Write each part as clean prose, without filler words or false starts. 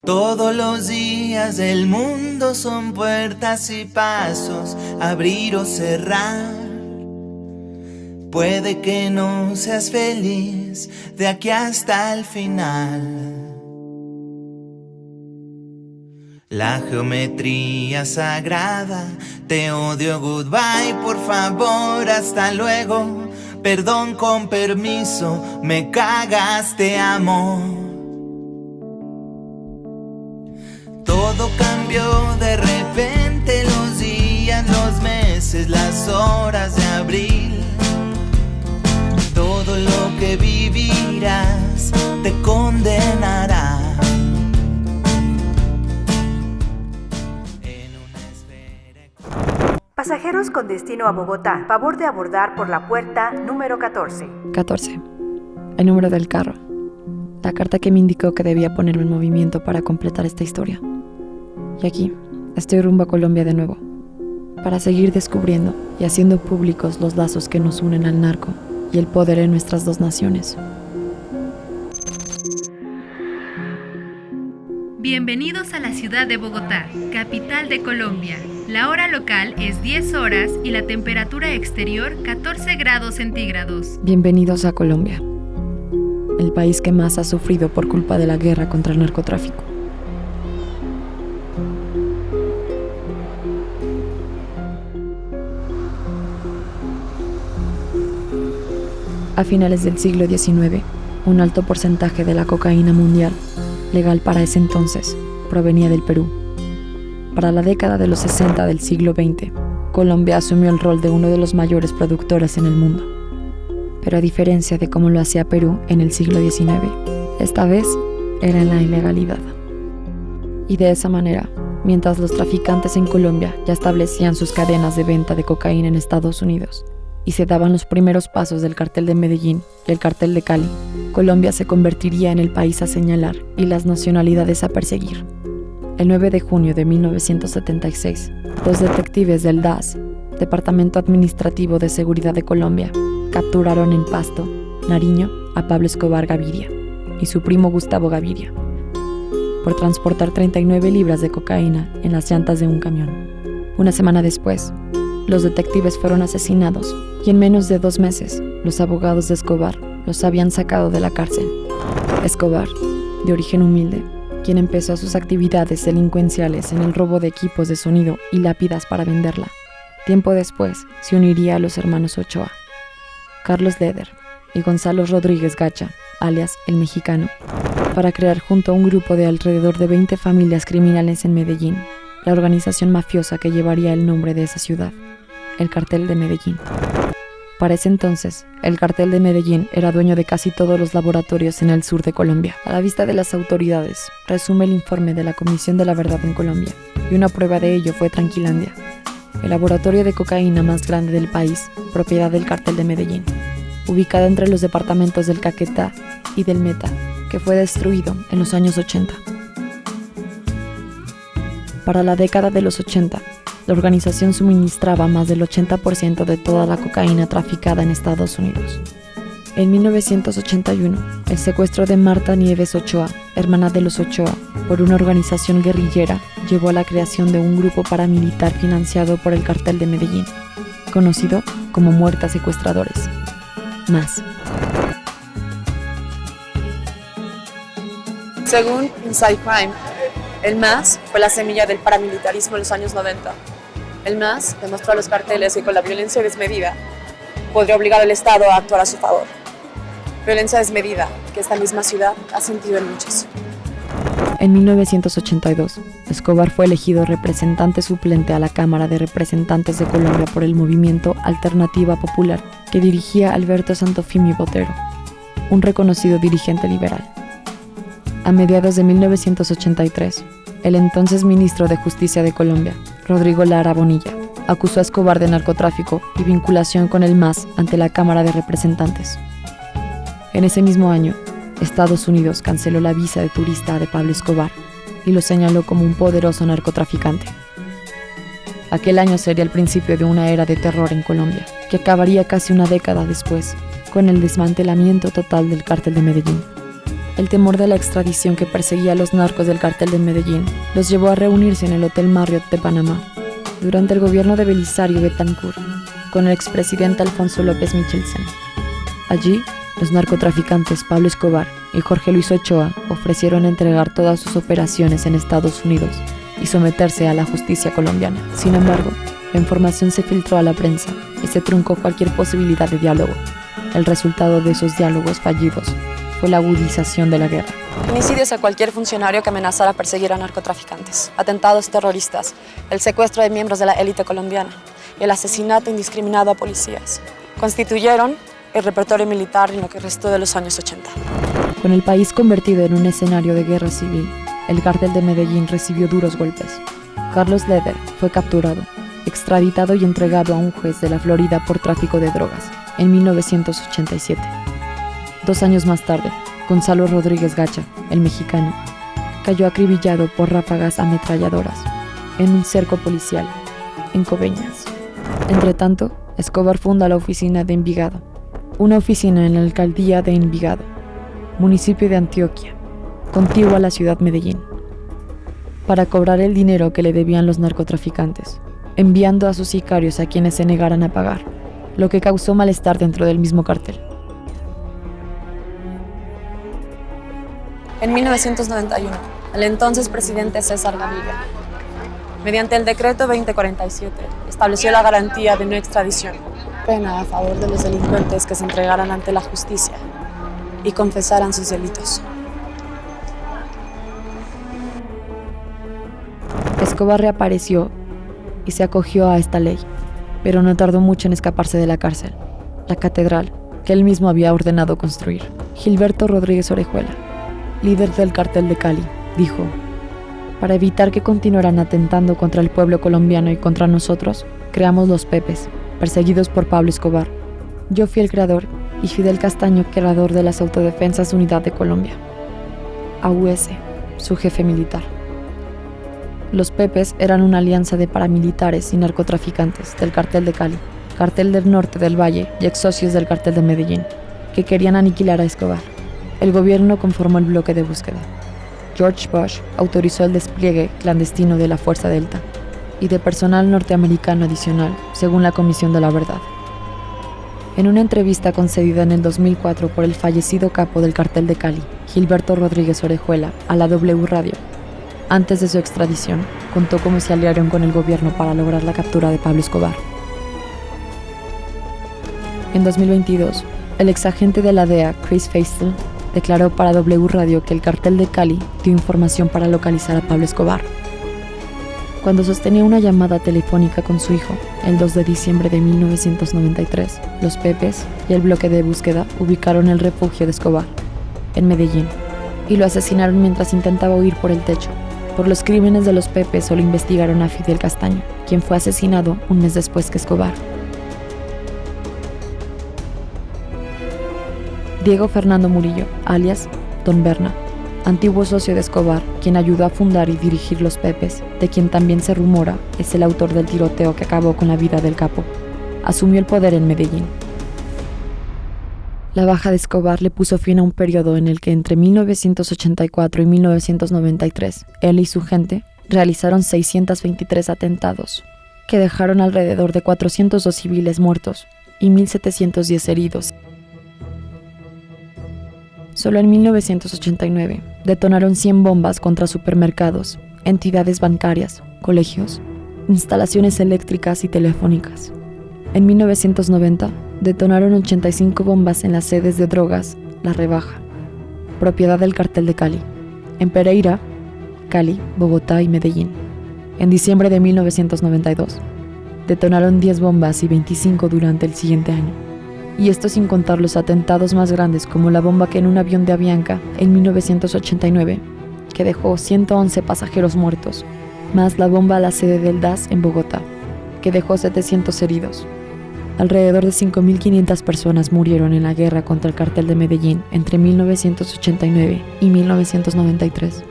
Todos los días del mundo son puertas y pasos, abrir o cerrar. Puede que no seas feliz de aquí hasta el final. La geometría sagrada, te odio, goodbye, por favor, hasta luego. Perdón, con permiso, me cagas, te amo. Todo cambió de repente, los días, los meses, las horas de abril. Todo lo que vivirás te condenará. Pasajeros con destino a Bogotá, favor de abordar por la puerta número 14. 14. El número del carro. La carta que me indicó que debía ponerme en movimiento para completar esta historia. Y aquí, estoy rumbo a Colombia de nuevo, para seguir descubriendo y haciendo públicos los lazos que nos unen al narco y el poder en nuestras dos naciones. Bienvenidos a la ciudad de Bogotá, capital de Colombia. La hora local es 10 horas y la temperatura exterior 14 grados centígrados. Bienvenidos a Colombia, el país que más ha sufrido por culpa de la guerra contra el narcotráfico. A finales del siglo XIX, un alto porcentaje de la cocaína mundial, legal para ese entonces, provenía del Perú. Para la década de los 60 del siglo XX, Colombia asumió el rol de uno de los mayores productores en el mundo. Pero a diferencia de cómo lo hacía Perú en el siglo XIX, esta vez era en la ilegalidad. Y de esa manera, mientras los traficantes en Colombia ya establecían sus cadenas de venta de cocaína en Estados Unidos y se daban los primeros pasos del cartel de Medellín y el cartel de Cali, Colombia se convertiría en el país a señalar y las nacionalidades a perseguir. El 9 de junio de 1976, los detectives del DAS, Departamento Administrativo de Seguridad de Colombia, capturaron en Pasto, Nariño, a Pablo Escobar Gaviria y su primo Gustavo Gaviria por transportar 39 libras de cocaína en las llantas de un camión. Una semana después, los detectives fueron asesinados y en menos de 2 meses, los abogados de Escobar los habían sacado de la cárcel. Escobar, de origen humilde, quien empezó sus actividades delincuenciales en el robo de equipos de sonido y lápidas para venderla, tiempo después se uniría a los hermanos Ochoa, Carlos Leder y Gonzalo Rodríguez Gacha, alias El Mexicano, para crear junto a un grupo de alrededor de 20 familias criminales en Medellín, la organización mafiosa que llevaría el nombre de esa ciudad, el Cartel de Medellín. Para ese entonces, el Cartel de Medellín era dueño de casi todos los laboratorios en el sur de Colombia. A la vista de las autoridades, resume el informe de la Comisión de la Verdad en Colombia, y una prueba de ello fue Tranquilandia, el laboratorio de cocaína más grande del país, propiedad del Cartel de Medellín, ubicado entre los departamentos del Caquetá y del Meta, que fue destruido en los años 80. Para la década de los 80, la organización suministraba más del 80% de toda la cocaína traficada en Estados Unidos. En 1981, el secuestro de Marta Nieves Ochoa, hermana de los Ochoa, por una organización guerrillera, llevó a la creación de un grupo paramilitar financiado por el Cartel de Medellín, conocido como Muertas Secuestradores. MAS. Según Inside Crime, el MAS fue la semilla del paramilitarismo en los años 90. El MAS demostró a los carteles que con la violencia desmedida podría obligar al Estado a actuar a su favor. Violencia desmedida que esta misma ciudad ha sentido en muchos. En 1982, Escobar fue elegido representante suplente a la Cámara de Representantes de Colombia por el movimiento Alternativa Popular que dirigía Alberto Santofimio Botero, un reconocido dirigente liberal. A mediados de 1983, el entonces ministro de Justicia de Colombia, Rodrigo Lara Bonilla, acusó a Escobar de narcotráfico y vinculación con el MAS ante la Cámara de Representantes. En ese mismo año, Estados Unidos canceló la visa de turista de Pablo Escobar y lo señaló como un poderoso narcotraficante. Aquel año sería el principio de una era de terror en Colombia, que acabaría casi una década después, con el desmantelamiento total del Cártel de Medellín. El temor de la extradición que perseguía a los narcos del cartel de Medellín los llevó a reunirse en el Hotel Marriott de Panamá durante el gobierno de Belisario Betancur con el expresidente Alfonso López Michelsen. Allí, los narcotraficantes Pablo Escobar y Jorge Luis Ochoa ofrecieron entregar todas sus operaciones en Estados Unidos y someterse a la justicia colombiana. Sin embargo, la información se filtró a la prensa y se truncó cualquier posibilidad de diálogo. El resultado de esos diálogos fallidos fue la agudización de la guerra. Homicidios a cualquier funcionario que amenazara perseguir a narcotraficantes, atentados terroristas, el secuestro de miembros de la élite colombiana y el asesinato indiscriminado a policías constituyeron el repertorio militar en lo que restó de los años 80. Con el país convertido en un escenario de guerra civil, el cártel de Medellín recibió duros golpes. Carlos Leder fue capturado, extraditado y entregado a un juez de la Florida por tráfico de drogas en 1987. 2 años más tarde, Gonzalo Rodríguez Gacha, el mexicano, cayó acribillado por ráfagas ametralladoras en un cerco policial en Coveñas. Entretanto, Escobar funda la oficina de Envigado, una oficina en la alcaldía de Envigado, municipio de Antioquia, contigua a la ciudad Medellín, para cobrar el dinero que le debían los narcotraficantes, enviando a sus sicarios a quienes se negaran a pagar, lo que causó malestar dentro del mismo cartel. En 1991, el entonces presidente César Gaviria, mediante el decreto 2047, estableció la garantía de no extradición, pena a favor de los delincuentes que se entregaran ante la justicia y confesaran sus delitos. Escobar reapareció y se acogió a esta ley, pero no tardó mucho en escaparse de la cárcel, la catedral que él mismo había ordenado construir. Gilberto Rodríguez Orejuela, líder del cartel de Cali, dijo: para evitar que continuaran atentando contra el pueblo colombiano y contra nosotros, creamos los Pepes, perseguidos por Pablo Escobar. Yo fui el creador y Fidel Castaño, creador de las Autodefensas Unidad de Colombia, AUS, su jefe militar. Los Pepes eran una alianza de paramilitares y narcotraficantes del cartel de Cali, cartel del norte del Valle y ex socios del cartel de Medellín, que querían aniquilar a Escobar. El gobierno conformó el bloque de búsqueda. George Bush autorizó el despliegue clandestino de la Fuerza Delta y de personal norteamericano adicional, según la Comisión de la Verdad. En una entrevista concedida en el 2004 por el fallecido capo del cartel de Cali, Gilberto Rodríguez Orejuela, a la W Radio, antes de su extradición, contó cómo se aliaron con el gobierno para lograr la captura de Pablo Escobar. En 2022, el exagente de la DEA, Chris Feistel, declaró para W Radio que el cartel de Cali dio información para localizar a Pablo Escobar. Cuando sostenía una llamada telefónica con su hijo, el 2 de diciembre de 1993, los Pepes y el bloque de búsqueda ubicaron el refugio de Escobar, en Medellín, y lo asesinaron mientras intentaba huir por el techo. Por los crímenes de los Pepes solo investigaron a Fidel Castaño, quien fue asesinado un mes después que Escobar. Diego Fernando Murillo, alias Don Berna, antiguo socio de Escobar, quien ayudó a fundar y dirigir los Pepes, de quien también se rumora es el autor del tiroteo que acabó con la vida del capo, asumió el poder en Medellín. La baja de Escobar le puso fin a un periodo en el que entre 1984 y 1993, él y su gente realizaron 623 atentados, que dejaron alrededor de 402 civiles muertos y 1.710 heridos. Solo en 1989 detonaron 100 bombas contra supermercados, entidades bancarias, colegios, instalaciones eléctricas y telefónicas. En 1990 detonaron 85 bombas en las sedes de drogas La Rebaja, propiedad del cartel de Cali, en Pereira, Cali, Bogotá y Medellín. En diciembre de 1992 detonaron 10 bombas y 25 durante el siguiente año. Y esto sin contar los atentados más grandes como la bomba que en un avión de Avianca en 1989, que dejó 111 pasajeros muertos, más la bomba a la sede del DAS en Bogotá, que dejó 700 heridos. Alrededor de 5.500 personas murieron en la guerra contra el cartel de Medellín entre 1989 y 1993.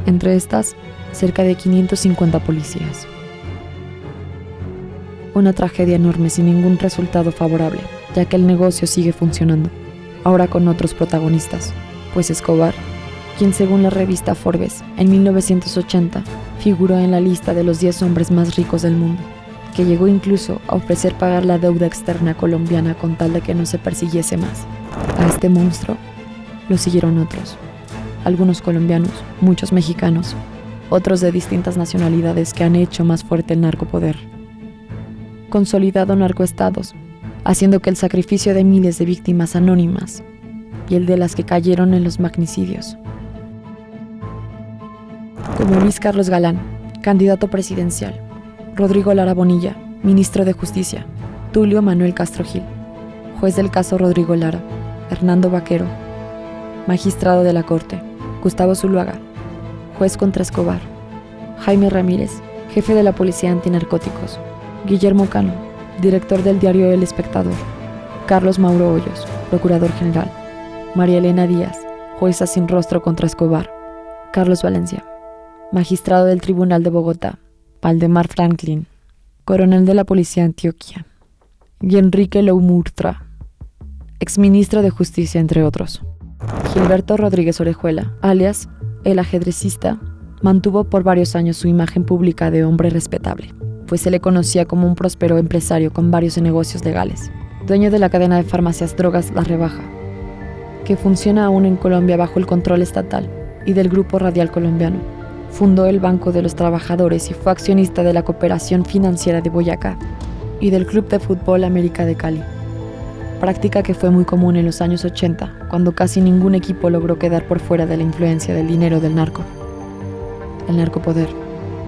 Entre estas, cerca de 550 policías. Una tragedia enorme sin ningún resultado favorable, ya que el negocio sigue funcionando, ahora con otros protagonistas, pues Escobar quien según la revista Forbes, en 1980, figuró en la lista de los 10 hombres más ricos del mundo, que llegó incluso a ofrecer pagar la deuda externa colombiana con tal de que no se persiguiese más. A este monstruo lo siguieron otros, algunos colombianos, muchos mexicanos, otros de distintas nacionalidades que han hecho más fuerte el narcopoder. Consolidado narcoestados, haciendo que el sacrificio de miles de víctimas anónimas y el de las que cayeron en los magnicidios, como Luis Carlos Galán, candidato presidencial, Rodrigo Lara Bonilla, ministro de Justicia, Tulio Manuel Castro Gil, juez del caso Rodrigo Lara, Hernando Vaquero, magistrado de la Corte, Gustavo Zuluaga, juez contra Escobar, Jaime Ramírez, jefe de la Policía Antinarcóticos, Guillermo Cano, director del diario El Espectador, Carlos Mauro Hoyos, procurador general, María Elena Díaz, jueza sin rostro contra Escobar, Carlos Valencia, magistrado del Tribunal de Bogotá, Valdemar Franklin, coronel de la Policía Antioquia, y Enrique Loumurtra, exministro de Justicia, entre otros. Gilberto Rodríguez Orejuela, alias El Ajedrecista, mantuvo por varios años su imagen pública de hombre respetable, pues se le conocía como un próspero empresario con varios negocios legales, dueño de la cadena de farmacias Drogas La Rebaja, que funciona aún en Colombia bajo el control estatal, y del Grupo Radial Colombiano. Fundó el Banco de los Trabajadores y fue accionista de la Cooperación Financiera de Boyacá y del Club de Fútbol América de Cali, práctica que fue muy común en los años 80, cuando casi ningún equipo logró quedar por fuera de la influencia del dinero del narco. El narcopoder.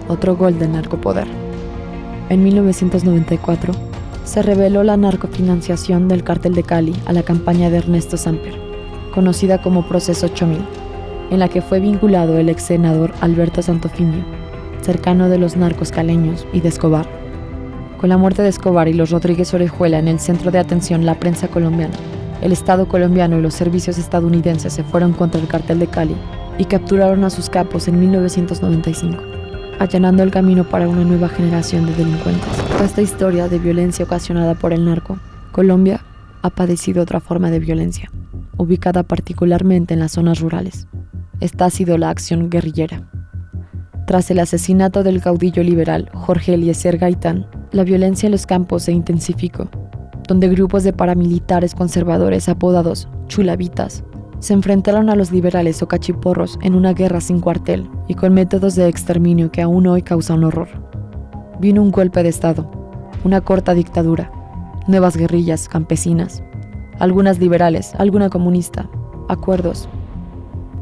Otro gol del narcopoder. En 1994, se reveló la narcofinanciación del Cártel de Cali a la campaña de Ernesto Samper, conocida como Proceso 8000, en la que fue vinculado el ex senador Alberto Santofimio, cercano de los narcos caleños y de Escobar. Con la muerte de Escobar y los Rodríguez Orejuela en el centro de atención la prensa colombiana, el Estado colombiano y los servicios estadounidenses se fueron contra el Cártel de Cali y capturaron a sus capos en 1995, allanando el camino para una nueva generación de delincuentes. Toda esta historia de violencia ocasionada por el narco, Colombia ha padecido otra forma de violencia, ubicada particularmente en las zonas rurales. Esta ha sido la acción guerrillera. Tras el asesinato del caudillo liberal Jorge Eliezer Gaitán, la violencia en los campos se intensificó, donde grupos de paramilitares conservadores apodados chulavitas se enfrentaron a los liberales o cachiporros en una guerra sin cuartel y con métodos de exterminio que aún hoy causan horror. Vino un golpe de Estado, una corta dictadura, nuevas guerrillas campesinas, algunas liberales, alguna comunista, acuerdos,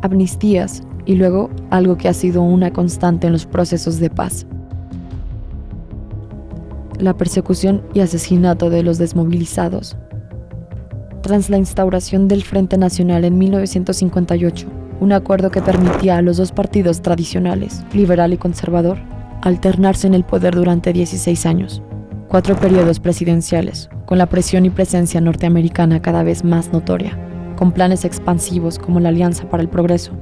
amnistías y luego algo que ha sido una constante en los procesos de paz: la persecución y asesinato de los desmovilizados. Tras la instauración del Frente Nacional en 1958, un acuerdo que permitía a los dos partidos tradicionales, liberal y conservador, alternarse en el poder durante 16 años, 4 periodos presidenciales, con la presión y presencia norteamericana cada vez más notoria, con planes expansivos como la Alianza para el Progreso,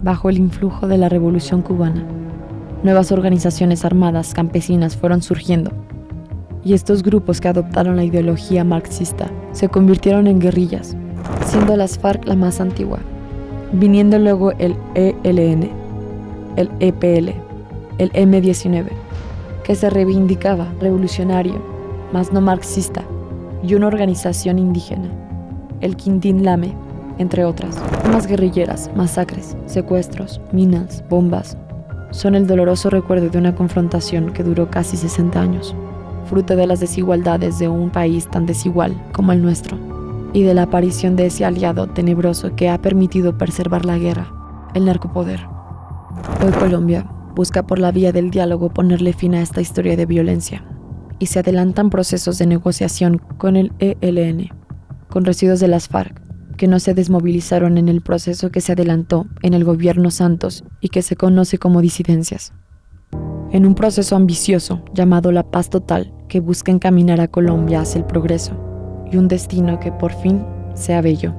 bajo el influjo de la Revolución Cubana. Nuevas organizaciones armadas campesinas fueron surgiendo, y estos grupos que adoptaron la ideología marxista se convirtieron en guerrillas, siendo las FARC la más antigua, viniendo luego el ELN, el EPL, el M-19, que se reivindicaba revolucionario, mas no marxista, y una organización indígena, el Quindín Lame, entre otras. Más guerrilleras, masacres, secuestros, minas, bombas, son el doloroso recuerdo de una confrontación que duró casi 60 años, fruto de las desigualdades de un país tan desigual como el nuestro, y de la aparición de ese aliado tenebroso que ha permitido preservar la guerra, el narcopoder. Hoy Colombia busca por la vía del diálogo ponerle fin a esta historia de violencia, y se adelantan procesos de negociación con el ELN, con residuos de las FARC, que no se desmovilizaron en el proceso que se adelantó en el gobierno Santos y que se conoce como disidencias. En un proceso ambicioso llamado La Paz Total, que busca encaminar a Colombia hacia el progreso y un destino que por fin sea bello.